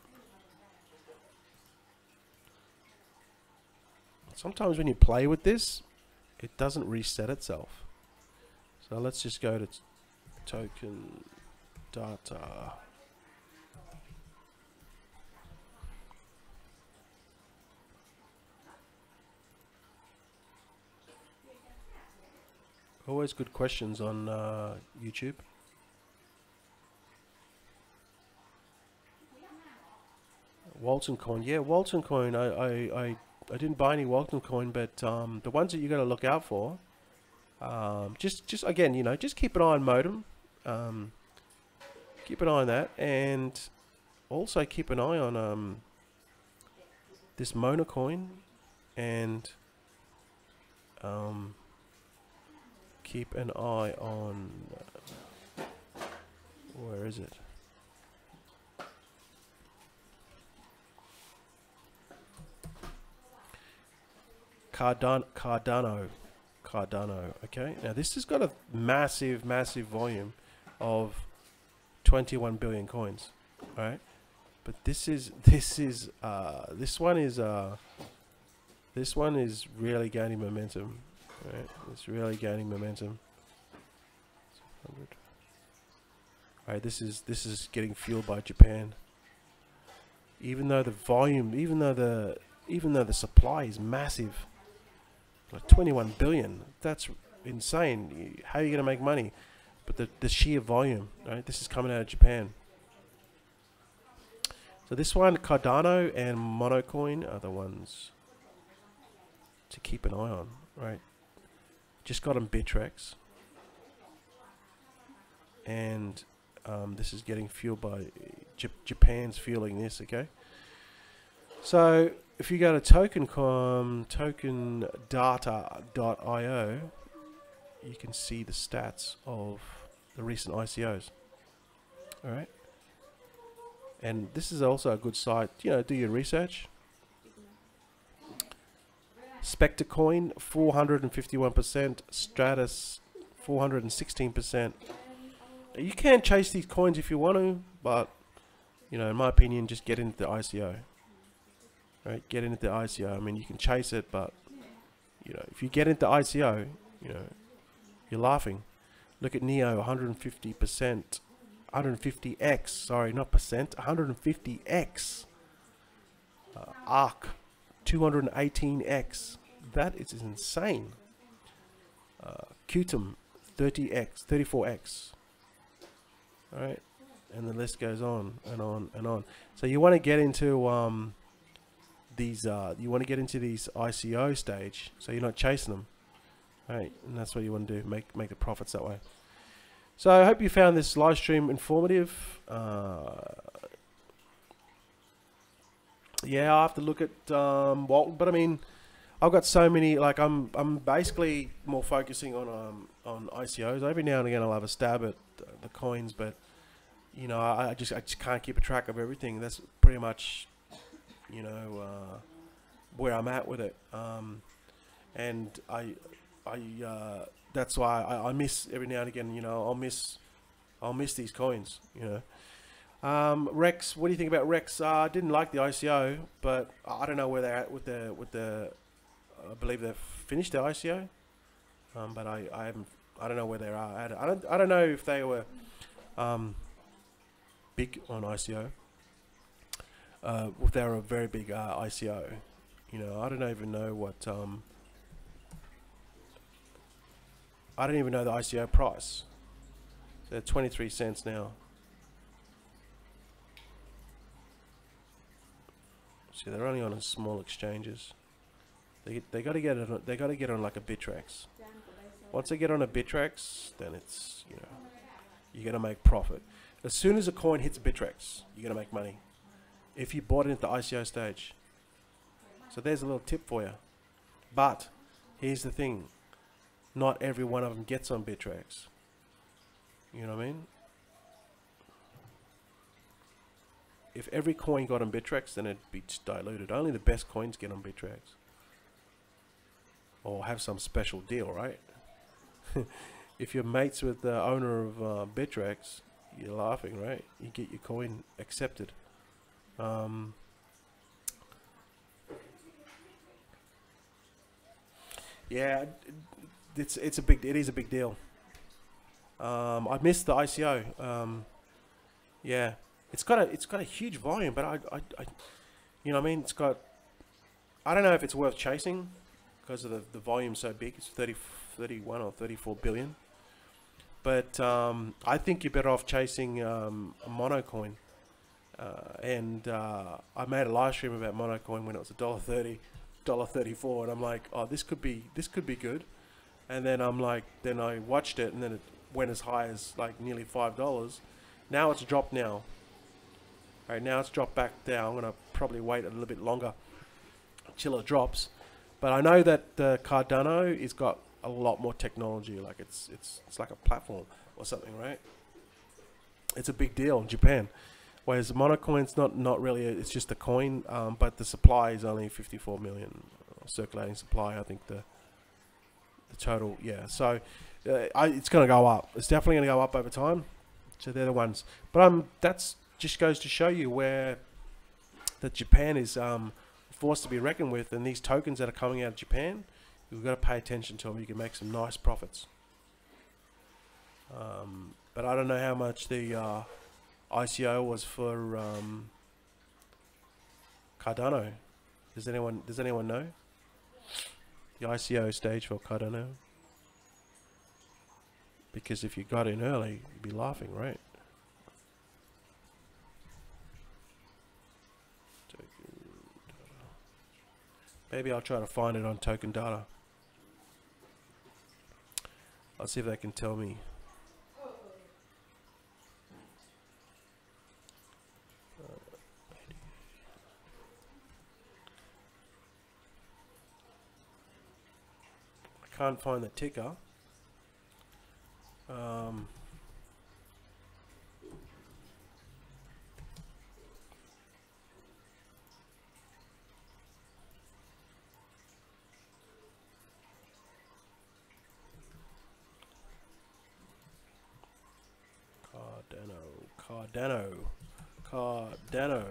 Sometimes when you play with this, it doesn't reset itself. So let's just go to token data. Always good questions on YouTube. Walton Coin, yeah, Walton Coin. I I didn't buy any Walton coin, but the ones that you got to look out for, just again, you know, just keep an eye on Modem, keep an eye on that, and also keep an eye on this Mona coin, and keep an eye on where is it? Cardano. Okay, now this has got a massive volume of 21 billion coins, right? But this one is really gaining momentum, right? It's really gaining momentum. Right, this is getting fueled by Japan. Even though the volume, even though the supply is massive, like 21 billion, that's insane. How are you going to make money? But the sheer volume, right? This is coming out of Japan. So this one, Cardano and Monocoin are the ones to keep an eye on, right? Just got on Bittrex, and this is getting fueled by Japan's fueling this. Okay, so if you go to tokendata.io, you can see the stats of the recent ICOs. All right, and this is also a good site. You know, do your research. Spectre Coin 451%, Stratus 416%. You can chase these coins if you want to, but you know, in my opinion, just get into the ICO. Right, get into the ICO. I mean, you can chase it, but you know, if you get into ICO, you know, you're laughing. Look at Neo, 150%, 150x. Sorry, not percent, 150x. ARC, 218x. That is insane. Qtum, 30x, 34x. All right, and the list goes on and on and on. So you want to get into these. You want to get into these ICO stage, so you're not chasing them. Right, and that's what you want to do. Make the profits that way. So I hope you found this live stream informative. Yeah, I have to look at Walton, but I mean, I've got so many. Like I'm basically more focusing on ICOs. Every now and again, I'll have a stab at the coins, but you know, I just can't keep a track of everything. That's pretty much, you know, where I'm at with it. And that's why I miss every now and again. You know, I'll miss these coins. You know. Rex, what do you think about Rex? I didn't like the ICO, but I don't know where they're at with the. I believe they've finished the ICO, but I don't know where they are at. I don't know if they were big on ICO. If they were a very big ICO, you know, I don't even know what. I don't even know the ICO price. They're 23 cents now. See, they're only on small exchanges. They got to get it. They got to get on like a Bittrex. Once they get on a Bittrex, then it's, you know, you're gonna make profit. As soon as a coin hits Bittrex, you're gonna make money. If you bought it at the ICO stage. So there's a little tip for you. But here's the thing: not every one of them gets on Bittrex. You know what I mean? If every coin got on Bittrex, then it'd be diluted. Only the best coins get on Bittrex. Or have some special deal, right? If you're mates with the owner of Bittrex, you're laughing, right? You get your coin accepted. Yeah, it is a big deal. I missed the ICO. Yeah, it's got a huge volume, but I you know what I mean? It's got, I don't know if it's worth chasing because of the volume so big. It's 31 or 34 billion. But I think you're better off chasing a Monocoin. And I made a live stream about Monocoin when it was $1.30, $1.34, and I'm like, oh, this could be good. And then I'm like, then I watched it, and then it went as high as like nearly $5. Now it's dropped now. Right now it's dropped back down. I'm gonna probably wait a little bit longer until it drops. But I know that Cardano has got a lot more technology. Like it's like a platform or something, right? It's a big deal in Japan. Whereas Monocoin's not really. It's just a coin, but the supply is only 54 million circulating supply. I think the total, yeah. So it's going to go up. It's definitely going to go up over time. So they're the ones. But that's just goes to show you where that Japan is forced to be reckoned with, and these tokens that are coming out of Japan, you've got to pay attention to them. You can make some nice profits. But I don't know how much the ICO was for Cardano. Does anyone know the ICO stage for Cardano? Because if you got in early, you'd be laughing, right? Maybe I'll try to find it on Token Data. I'll see if they can tell me. I can't find the ticker. Cardano.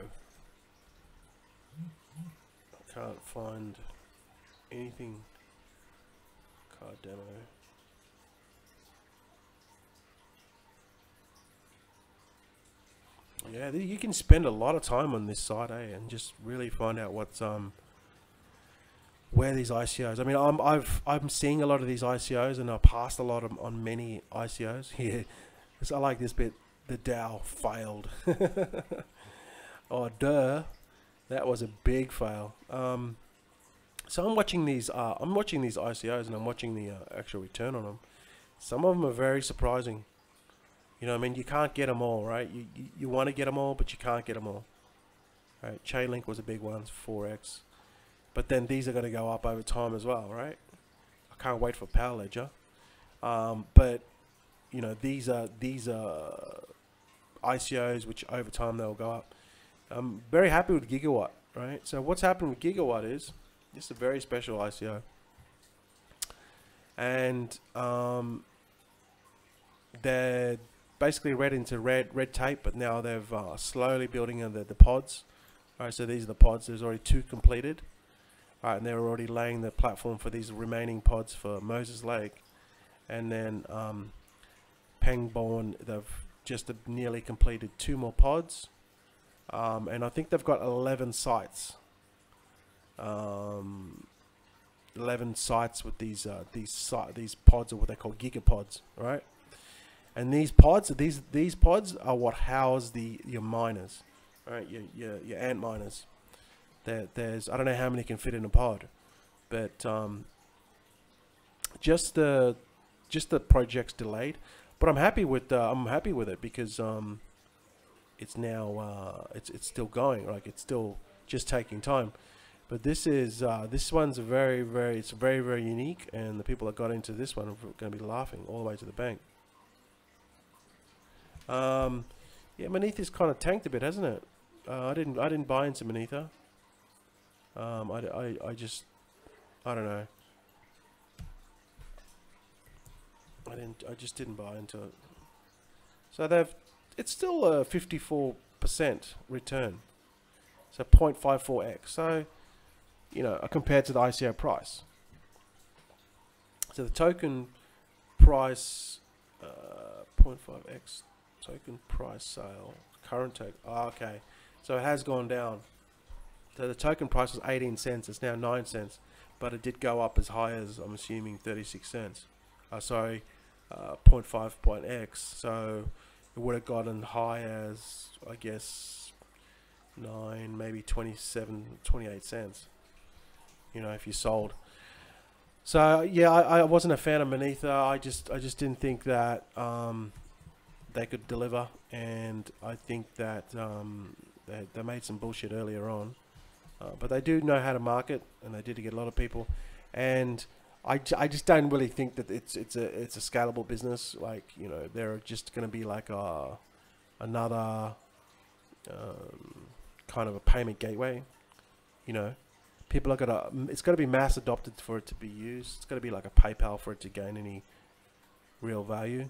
I can't find anything. Cardano. Yeah, you can spend a lot of time on this site, and just really find out what's where these ICOs. I mean, I'm seeing a lot of these ICOs, and I passed a lot on many ICOs. Yeah, so I like this bit. The DAO failed. Oh, duh, that was a big fail. So I'm watching these ICOs, and I'm watching the actual return on them. Some of them are very surprising. You know, I mean, you can't get them all, right? You want to get them all, but you can't get them all. Right? Chainlink was a big one, 4x. But then these are going to go up over time as well, right? I can't wait for Power Ledger. But you know, these are ICOs which over time they'll go up. I'm very happy with Gigawatt, right? So what's happened with Gigawatt is this is a very special ICO, and they're basically into red tape, but now they've slowly building the pods. All right, so these are the pods. There's already 2 completed. All right, and they're already laying the platform for these remaining pods for Moses Lake, and then Pangborn, they've just nearly completed 2 more pods, and I think they've got 11 sites. 11 sites with these pods, or what they call gigapods, right? And these pods are what house your miners, right? Your ant miners. There's I don't know how many can fit in a pod, but just the project's delayed. But I'm happy with it because it's now it's still going. Like, it's still just taking time. But this one's very unique, and the people that got into this one are going to be laughing all the way to the bank. Yeah, Manetha's kind of tanked a bit, hasn't it? I didn't buy into Manetha. I don't know. I just didn't buy into it. So it's still a 54% return. So 0.54x. So, you know, compared to the ICO price. So the token price, 0.5x token price sale, current token. Oh, okay. So it has gone down. So the token price was 18 cents. It's now 9 cents. But it did go up as high as, I'm assuming, 36 cents. Sorry, 0.5x. So it would have gotten high as, I guess, 9, maybe 27, 28 cents. you know, if you sold. So yeah, I wasn't a fan of Manetha. I just didn't think that they could deliver, and I think that they made some bullshit earlier on, but they do know how to market, and they did get a lot of people, and I just don't really think that it's a scalable business. Like, you know, they're just going to be like another kind of a payment gateway, you know. People are gonna, it's got to be mass adopted for it to be used. It's got to be like a PayPal for it to gain any real value.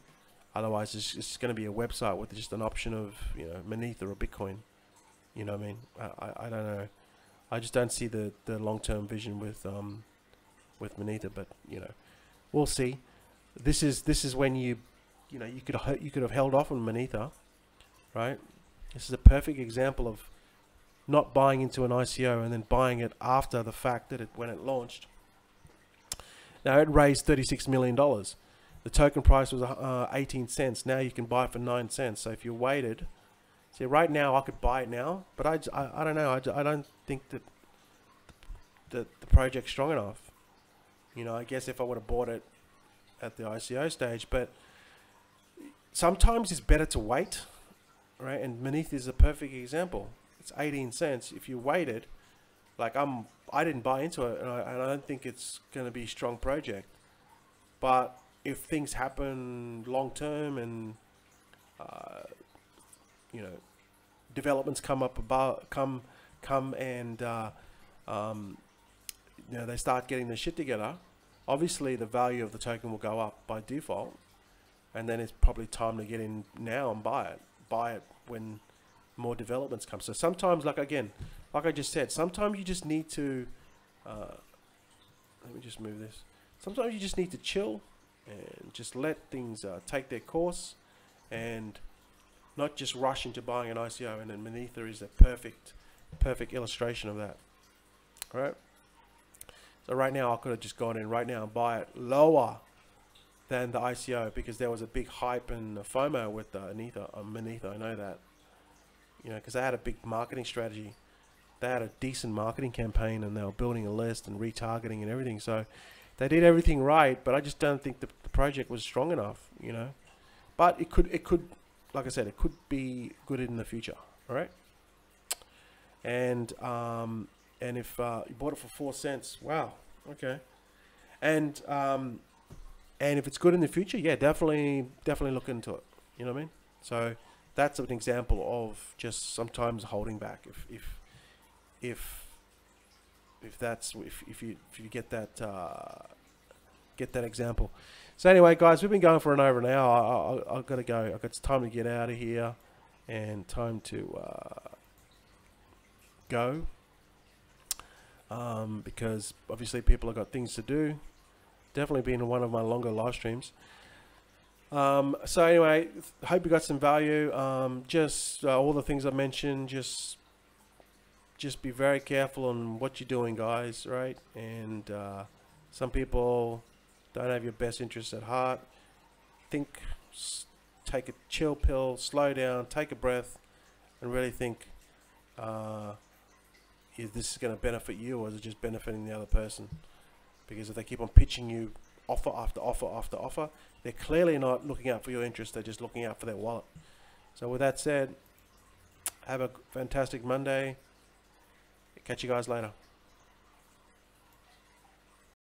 Otherwise, it's going to be a website with just an option of, you know, Manetha or Bitcoin. You know what I mean? I don't know. I just don't see the long-term vision with Manetha, but, you know, we'll see. This is when you know, you could have held off on Manetha, right? This is a perfect example of not buying into an ICO and then buying it after the fact that when it launched. Now, it raised $36 million. The token price was 18 cents. Now you can buy it for 9 cents. So if you waited, see, right now I could buy it now, but I don't know. I don't think that the project's strong enough. You know, I guess if I would have bought it at the ICO stage, but sometimes it's better to wait, right? And Manetha is a perfect example. It's 18 cents. If you waited, like I didn't buy into it, and I don't think it's going to be a strong project. But if things happen long term and you know, developments come up about come and you know, they start getting their shit together, obviously the value of the token will go up by default, and then it's probably time to get in now and buy it when more developments come. So sometimes, like, again, like I just said, sometimes you just need to let me just move this. Sometimes you just need to chill and just let things take their course, and not just rush into buying an ICO. And then Manetha is a perfect illustration of that. All right. So right now I could have just gone in right now and buy it lower than the ICO, because there was a big hype and FOMO with Manetha. I know that. You know, because they had a big marketing strategy. They had a decent marketing campaign, and they were building a list and retargeting and everything. So they did everything right, but I just don't think the project was strong enough, you know. But it could, like I said, it could be good in the future. All right. And if you bought it for 4 cents, wow, okay. And if it's good in the future, yeah, definitely look into it. You know what I mean? So that's an example of just sometimes holding back. If you get that example. So anyway, guys, we've been going for over an hour. I've got to go. I've got time to get out of here, and time to go. Because obviously people have got things to do. Definitely been one of my longer live streams. So anyway, hope you got some value. Just all the things I mentioned, just be very careful on what you're doing, guys, right? And some people don't have your best interests at heart. Think, take a chill pill, slow down, take a breath, and really think, is this going to benefit you, or is it just benefiting the other person? Because if they keep on pitching you offer after offer after offer, they're clearly not looking out for your interest. They're just looking out for their wallet. So with that said, have a fantastic Monday. Catch you guys later.